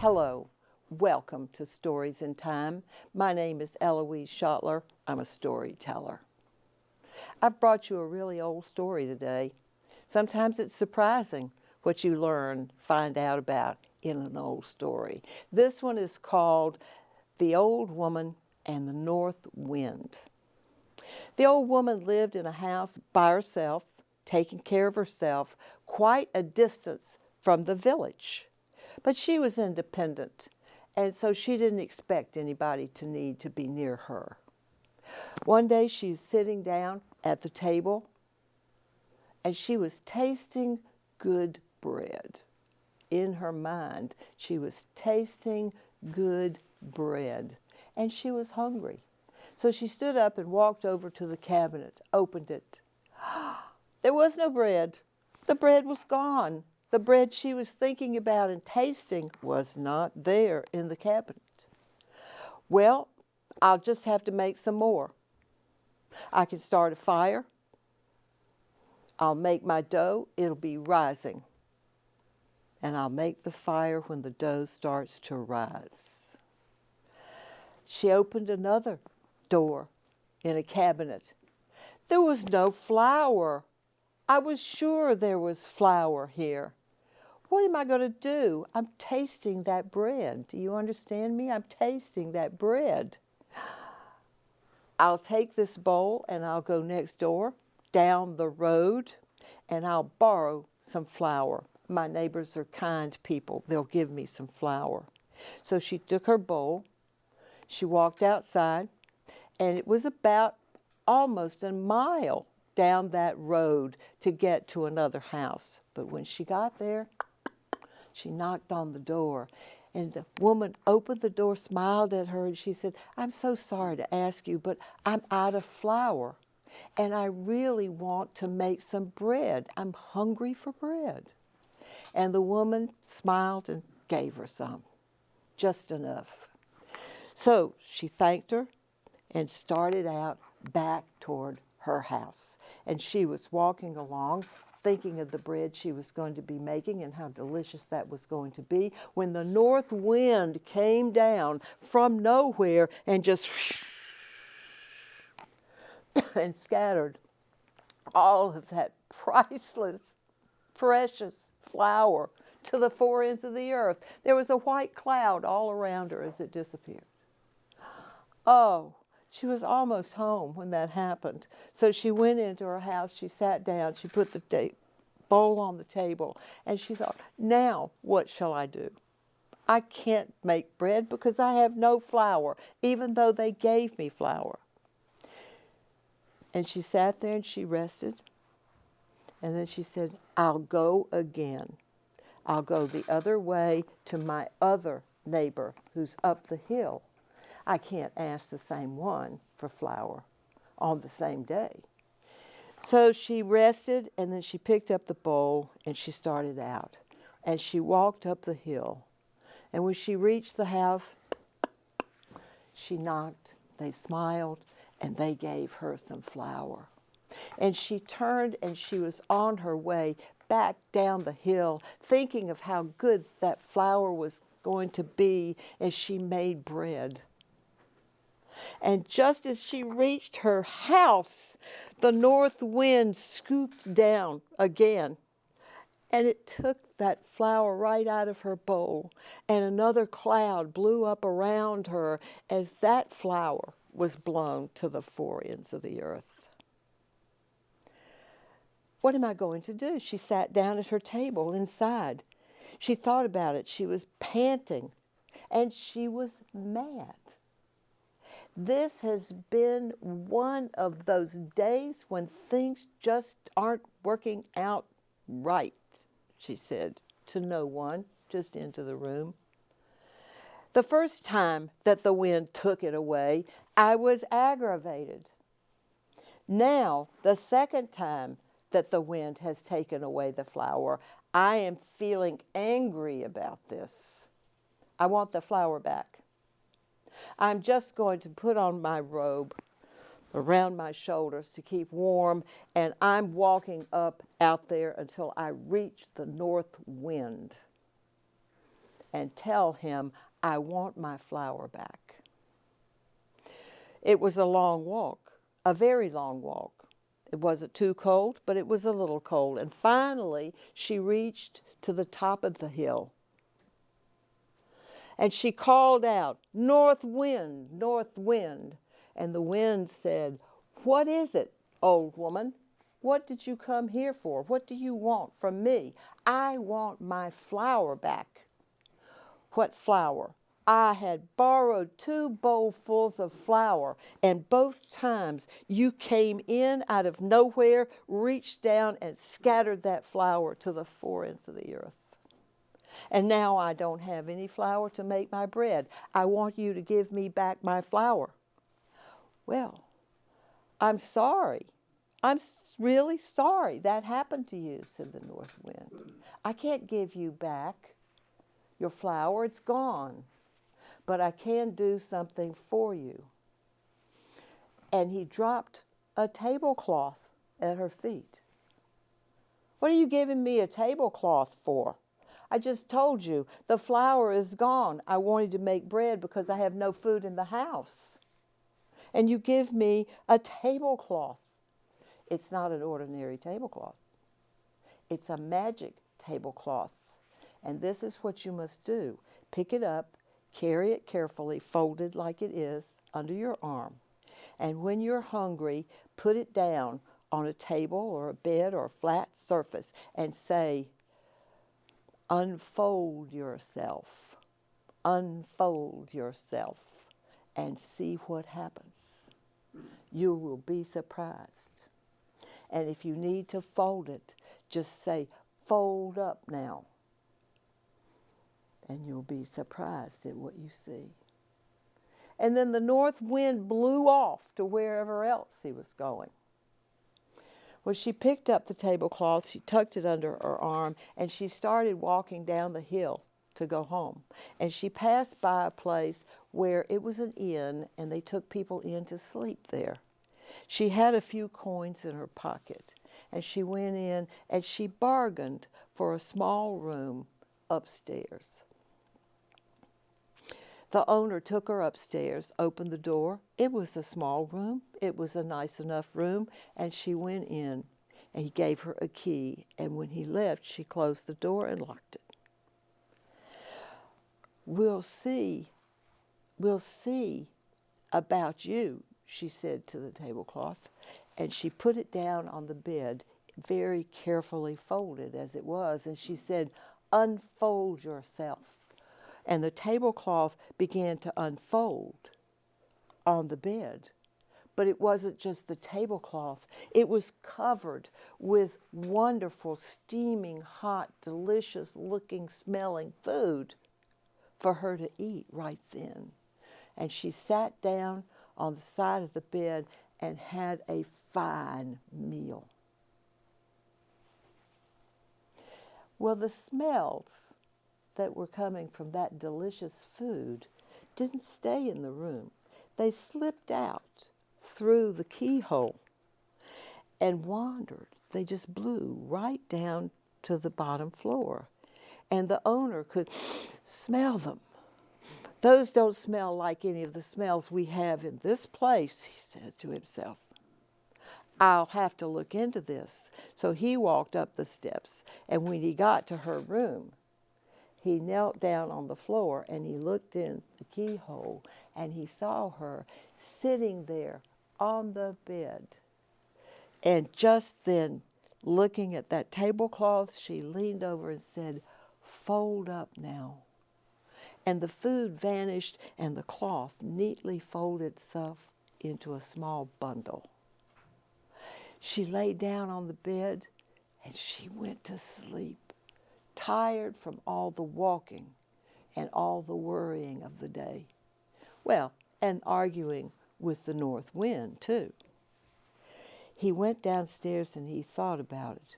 Hello, welcome to Stories in Time. My name is Eloise Schottler. I'm a storyteller. I've brought you a really old story today. Sometimes it's surprising what you learn, find out about in an old story. This one is called The Old Woman and the North Wind. The old woman lived in a house by herself, taking care of herself, quite a distance from the village. But she was independent, and so she didn't expect anybody to need to be near her. One day she was sitting down at the table, and she was tasting good bread. In her mind, she was tasting good bread, and she was hungry. So she stood up and walked over to the cabinet, opened it. There was no bread. The bread was gone. The bread she was thinking about and tasting was not there in the cabinet. Well, I'll just have to make some more. I can start a fire. I'll make my dough. It'll be rising. And I'll make the fire when the dough starts to rise. She opened another door in a cabinet. There was no flour. I was sure there was flour here. What am I going to do? I'm tasting that bread. Do you understand me? I'm tasting that bread. I'll take this bowl and I'll go next door, down the road, and I'll borrow some flour. My neighbors are kind people. They'll give me some flour. So she took her bowl, she walked outside, and it was about almost a mile down that road to get to another house. But when she got there, she knocked on the door, and the woman opened the door, smiled at her, and she said, "I'm so sorry to ask you, but I'm out of flour, and I really want to make some bread. I'm hungry for bread." And the woman smiled and gave her some, just enough. So she thanked her and started out back toward her house. And she was walking along, thinking of the bread she was going to be making and how delicious that was going to be, when the north wind came down from nowhere and just and scattered all of that priceless, precious flour to the four ends of the earth. There was a white cloud all around her as it disappeared. Oh, she was almost home when that happened. So she went into her house, she sat down, she put the bowl on the table, and she thought, now what shall I do? I can't make bread because I have no flour, even though they gave me flour. And she sat there and she rested. And then she said, I'll go again. I'll go the other way to my other neighbor who's up the hill. I can't ask the same one for flour on the same day. So she rested, and then she picked up the bowl and she started out. And she walked up the hill. And when she reached the house, she knocked, they smiled, and they gave her some flour. And she turned and she was on her way back down the hill, thinking of how good that flour was going to be as she made bread. And just as she reached her house, the north wind scooped down again. And it took that flour right out of her bowl. And another cloud blew up around her as that flour was blown to the four ends of the earth. What am I going to do? She sat down at her table inside. She thought about it. She was panting. And she was mad. This has been one of those days when things just aren't working out right, she said to no one, just into the room. The first time that the wind took it away, I was aggravated. Now, the second time that the wind has taken away the flour, I am feeling angry about this. I want the flour back. I'm just going to put on my robe around my shoulders to keep warm, and I'm walking up out there until I reach the north wind. and tell him I want my flower back. It was a long walk, a very long walk. It wasn't too cold, but it was a little cold. And finally, she reached to the top of the hill. And she called out, "North wind, north wind." And the wind said, "What is it, old woman? What did you come here for? What do you want from me?" "I want my flower back." "What flower?" "I had borrowed 2 bowlfuls of flour, and both times you came in out of nowhere, reached down and scattered that flour to the 4 ends of the earth. And now I don't have any flour to make my bread. I want you to give me back my flour." "Well, I'm sorry. I'm really sorry that happened to you," said the north wind. "I can't give you back your flour. It's gone. But I can do something for you." And he dropped a tablecloth at her feet. "What are you giving me a tablecloth for? I just told you the flour is gone. I wanted to make bread because I have no food in the house. And you give me a tablecloth." "It's not an ordinary tablecloth. It's a magic tablecloth. And this is what you must do. Pick it up, carry it carefully, folded like it is, under your arm. And when you're hungry, put it down on a table or a bed or a flat surface and say, 'Unfold yourself, unfold yourself,' and see what happens. You will be surprised. And if you need to fold it, just say, 'Fold up now.' And you'll be surprised at what you see." And then the north wind blew off to wherever else he was going. When she picked up the tablecloth, she tucked it under her arm, and she started walking down the hill to go home. And she passed by a place where it was an inn, and they took people in to sleep there. She had a few coins in her pocket, and she went in and she bargained for a small room upstairs. The owner took her upstairs, opened the door. It was a small room. It was a nice enough room, and she went in, and he gave her a key, and when he left, she closed the door and locked it. We'll see about you," she said to the tablecloth, and she put it down on the bed, very carefully folded as it was, and she said, "Unfold yourself." And the tablecloth began to unfold on the bed. But it wasn't just the tablecloth. It was covered with wonderful, steaming, hot, delicious-looking, smelling food for her to eat right then. And she sat down on the side of the bed and had a fine meal. Well, the smells that were coming from that delicious food didn't stay in the room. They slipped out through the keyhole and wandered. They just blew right down to the bottom floor. And the owner could smell them. "Those don't smell like any of the smells we have in this place," he said to himself. "I'll have to look into this." So he walked up the steps, and when he got to her room, he knelt down on the floor and he looked in the keyhole and he saw her sitting there on the bed. And just then, looking at that tablecloth, she leaned over and said, "Fold up now." And the food vanished and the cloth neatly folded itself into a small bundle. She lay down on the bed and she went to sleep, tired from all the walking and all the worrying of the day. Well, and arguing with the north wind, too. He went downstairs and he thought about it.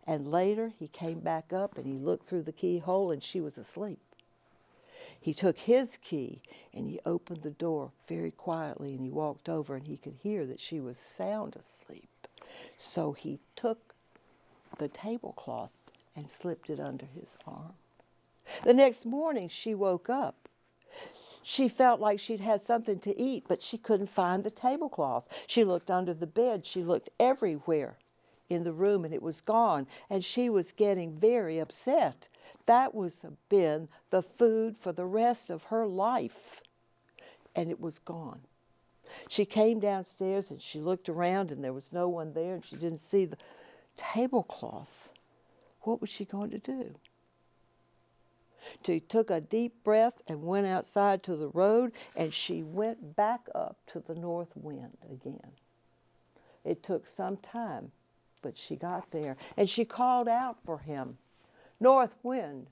And later he came back up and he looked through the keyhole and she was asleep. He took his key and he opened the door very quietly and he walked over and he could hear that she was sound asleep. So he took the tablecloth and slipped it under his arm. The next morning she woke up. She felt like she'd had something to eat, but she couldn't find the tablecloth. She looked under the bed. She looked everywhere in the room, and it was gone. And she was getting very upset. That was been the food for the rest of her life, and it was gone. She came downstairs, and she looked around, and there was no one there, and she didn't see the tablecloth. What was she going to do? She took a deep breath and went outside to the road, and she went back up to the north wind again. It took some time, but she got there, and she called out for him. North wind,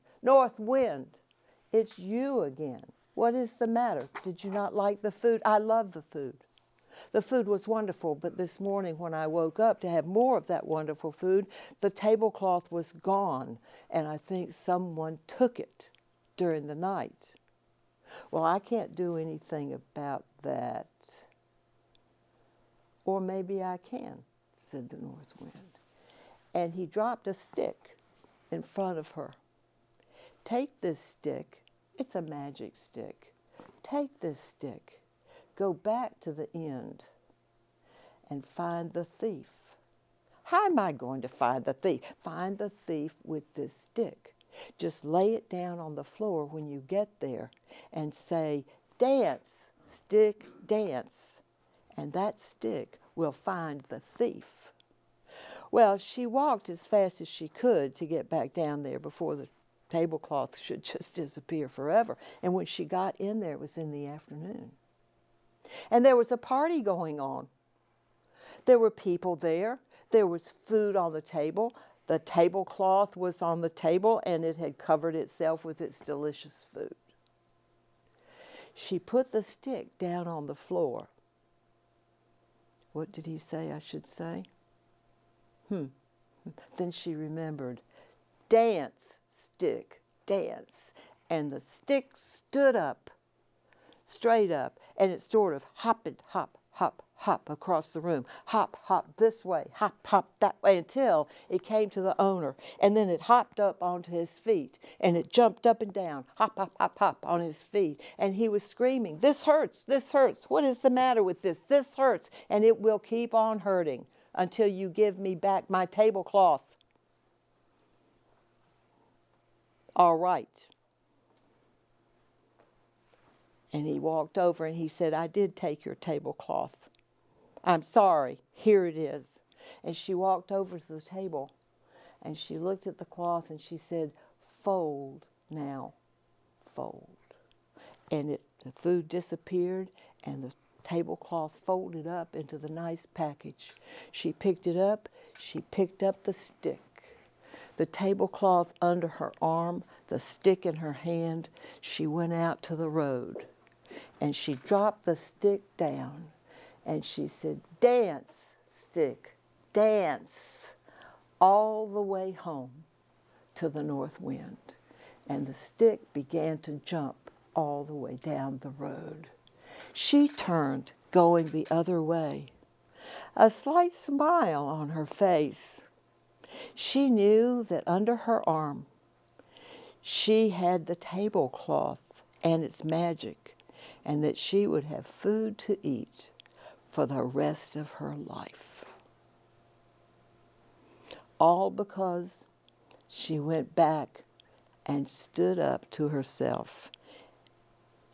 it's you again. What is the matter? Did you not like the food? I love the food. The food was wonderful, but this morning when I woke up to have more of that wonderful food, the tablecloth was gone, and I think someone took it during the night. Well, I can't do anything about that. Or maybe I can, said the north wind. And he dropped a stick in front of her. Take this stick. It's a magic stick. Take this stick. Go back to the end and find the thief. How am I going to find the thief? Find the thief with this stick. Just lay it down on the floor when you get there and say, dance, stick, dance. And that stick will find the thief. Well, she walked as fast as she could to get back down there before the tablecloth should just disappear forever. And when she got in there, it was in the afternoon. And there was a party going on. There were people there. There was food on the table. The tablecloth was on the table, and it had covered itself with its delicious food. She put the stick down on the floor. What did he say I should say? Then she remembered. Dance, stick, dance. And the stick stood up, straight up, and it sort of hopped, hop, hop, hop across the room. Hop, hop this way, hop, hop that way, until it came to the owner. And then it hopped up onto his feet, and it jumped up and down, hop, hop, hop, hop on his feet. And he was screaming, this hurts, what is the matter with this? This hurts, and it will keep on hurting until you give me back my tablecloth. All right. And he walked over and he said, I did take your tablecloth. I'm sorry. Here it is. And she walked over to the table and she looked at the cloth and she said, fold now, fold. And the food disappeared and the tablecloth folded up into the nice package. She picked it up. She picked up the stick. The tablecloth under her arm, the stick in her hand. She went out to the road. And she dropped the stick down, and she said, dance, stick, dance, all the way home to the north wind. And the stick began to jump all the way down the road. She turned, going the other way, a slight smile on her face. She knew that under her arm, she had the tablecloth and its magic, and that she would have food to eat for the rest of her life. All because she went back and stood up to herself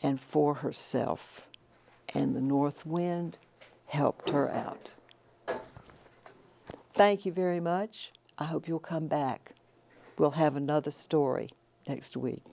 and for herself, and the north wind helped her out. Thank you very much. I hope you'll come back. We'll have another story next week.